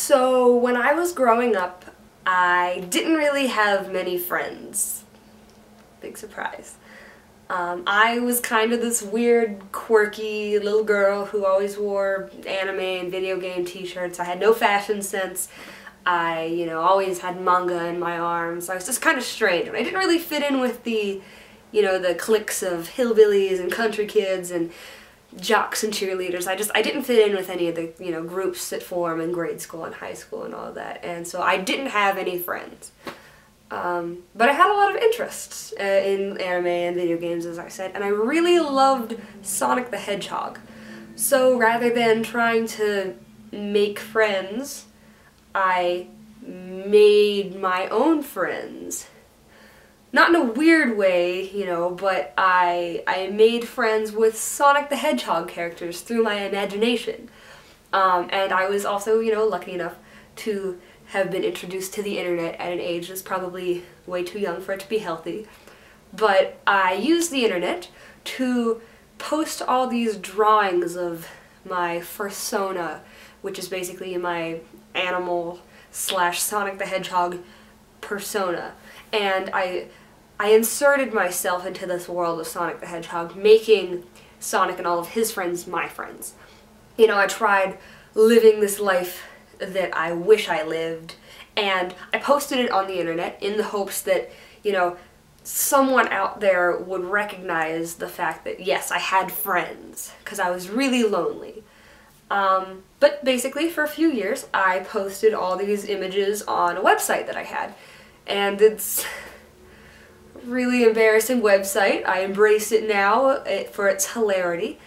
So when I was growing up, I didn't really have many friends. Big surprise. I was kind of this weird, quirky little girl who always wore anime and video game t-shirts. I had no fashion sense. I, always had manga in my arms. I was just kind of strange. I didn't really fit in with the cliques of hillbillies and country kids and jocks and cheerleaders. I didn't fit in with any of the, groups that form in grade school and high school and all of that. And so I didn't have any friends. But I had a lot of interests in anime and video games, as I said, and I really loved Sonic the Hedgehog. So rather than trying to make friends, I made my own friends. Not in a weird way, but I made friends with Sonic the Hedgehog characters through my imagination. And I was also, lucky enough to have been introduced to the internet at an age that's probably way too young for it to be healthy. But I used the internet to post all these drawings of my persona, which is basically my animal / Sonic the Hedgehog persona. And I inserted myself into this world of Sonic the Hedgehog, making Sonic and all of his friends my friends. I tried living this life that I wish I lived, and I posted it on the internet in the hopes that, someone out there would recognize the fact that, yes, I had friends, because I was really lonely. But basically, for a few years, I posted all these images on a website that I had, and it's a really embarrassing website. I embrace it now for its hilarity.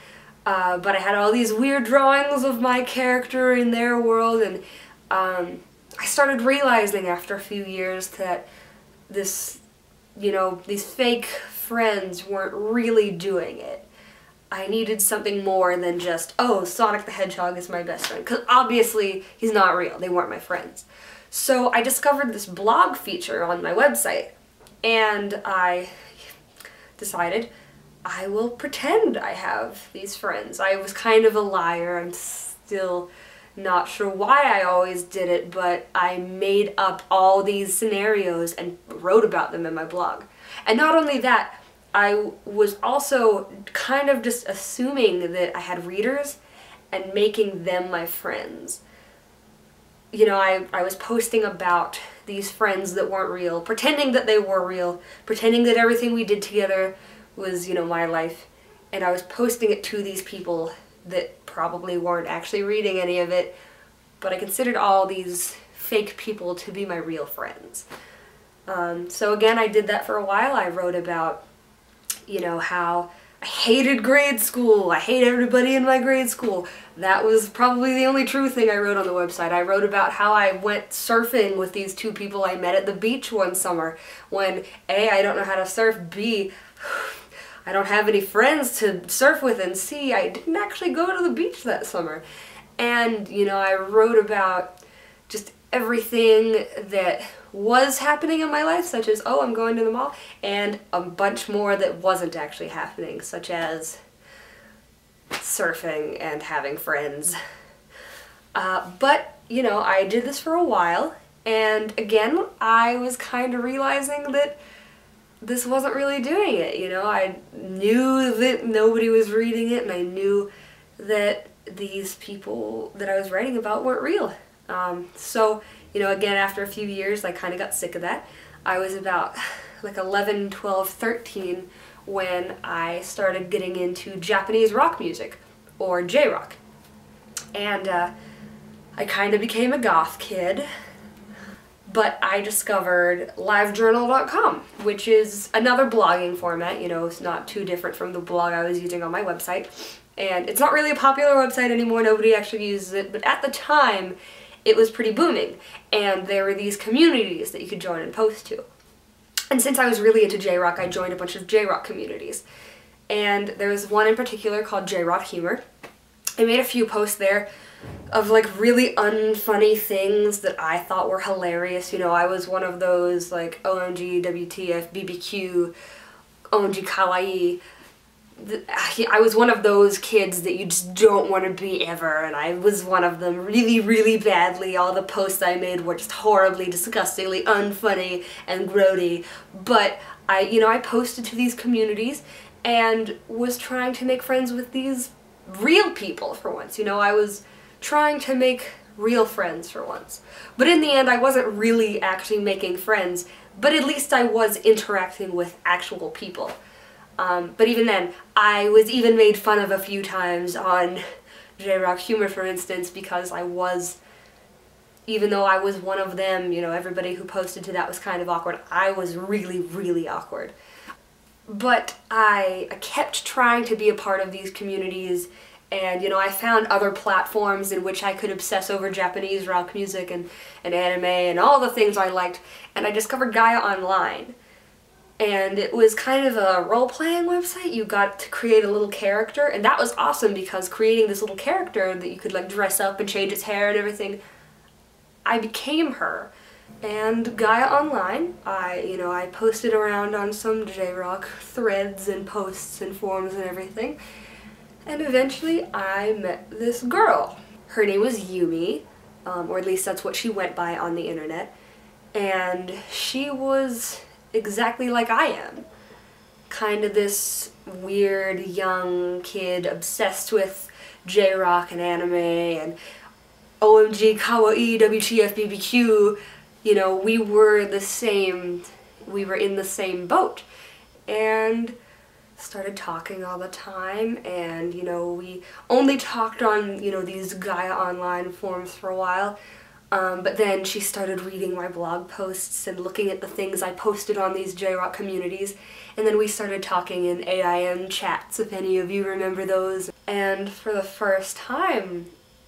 But I had all these weird drawings of my character in their world, and I started realizing after a few years that these fake friends weren't really doing it. I needed something more than just, oh, Sonic the Hedgehog is my best friend, because obviously he's not real. They weren't my friends. So I discovered this blog feature on my website, and I decided I will pretend I have these friends. I was kind of a liar. I'm still not sure why I always did it, but I made up all these scenarios and wrote about them in my blog. And not only that, I was also kind of just assuming that I had readers and making them my friends. I was posting about these friends that weren't real, pretending that they were real, pretending that everything we did together was, my life, and I was posting it to these people that probably weren't actually reading any of it, but I considered all these fake people to be my real friends. So again, I did that for a while. I wrote about, how I hated grade school. I hate everybody in my grade school. That was probably the only true thing I wrote on the website. I wrote about how I went surfing with these two people I met at the beach one summer, when A, I don't know how to surf, B, I don't have any friends to surf with, and C, I didn't actually go to the beach that summer. And, I wrote about just everything that was happening in my life, such as, oh, I'm going to the mall, and a bunch more that wasn't actually happening, such as surfing and having friends. But, I did this for a while, and again, I was kind of realizing that this wasn't really doing it, I knew that nobody was reading it, and I knew that these people that I was writing about weren't real. So, again, after a few years, I kind of got sick of that. I was about like 11, 12, 13 when I started getting into Japanese rock music, or J-rock. And I kind of became a goth kid. But I discovered livejournal.com, which is another blogging format. It's not too different from the blog I was using on my website. And it's not really a popular website anymore, nobody actually uses it, but at the time it was pretty booming. And there were these communities that you could join and post to. And since I was really into J-rock, I joined a bunch of J-rock communities. And there was one in particular called J-Rock Humor. I made a few posts there of like really unfunny things that I thought were hilarious. I was one of those like OMG, WTF, BBQ, OMG Kawaii I was one of those kids that you just don't want to be ever, and I was one of them really, really badly. All the posts I made were just horribly, disgustingly unfunny and grody, but I posted to these communities and was trying to make friends with these real people for once. I was trying to make real friends for once. But in the end, I wasn't really actually making friends, but at least I was interacting with actual people. But even then, I was even made fun of a few times on J-Rock Humor, for instance, because even though I was one of them, everybody who posted to that was kind of awkward, I was really, really awkward. But I kept trying to be a part of these communities, and I found other platforms in which I could obsess over Japanese rock music and anime and all the things I liked, and I discovered Gaia Online. And it was kind of a role-playing website. You got to create a little character, and that was awesome because creating this little character that you could like dress up and change its hair and everything, I became her. And Gaia Online, I posted around on some J-Rock threads and posts and forums and everything, and eventually I met this girl. Her name was Yumi, or at least that's what she went by on the internet, and she was exactly like I am. Kind of this weird young kid obsessed with J-Rock and anime and OMG, Kawaii, WTF, BBQ. We were in the same boat, and started talking all the time, and we only talked on these Gaia Online forums for a while. But then she started reading my blog posts and looking at the things I posted on these J-Rock communities, and then we started talking in AIM chats, if any of you remember those. And for the first time,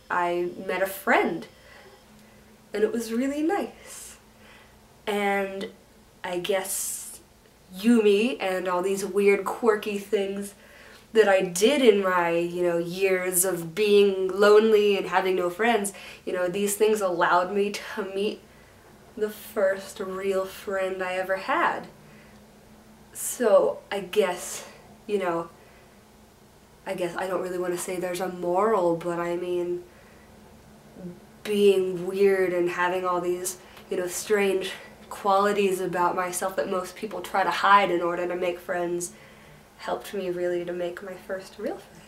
I met a friend, and it was really nice. And I guess Yumi and all these weird, quirky things that I did in my, years of being lonely and having no friends, these things allowed me to meet the first real friend I ever had. So I guess, I don't really want to say there's a moral, but I mean, being weird and having all these, strange qualities about myself that most people try to hide in order to make friends helped me really to make my first real friend.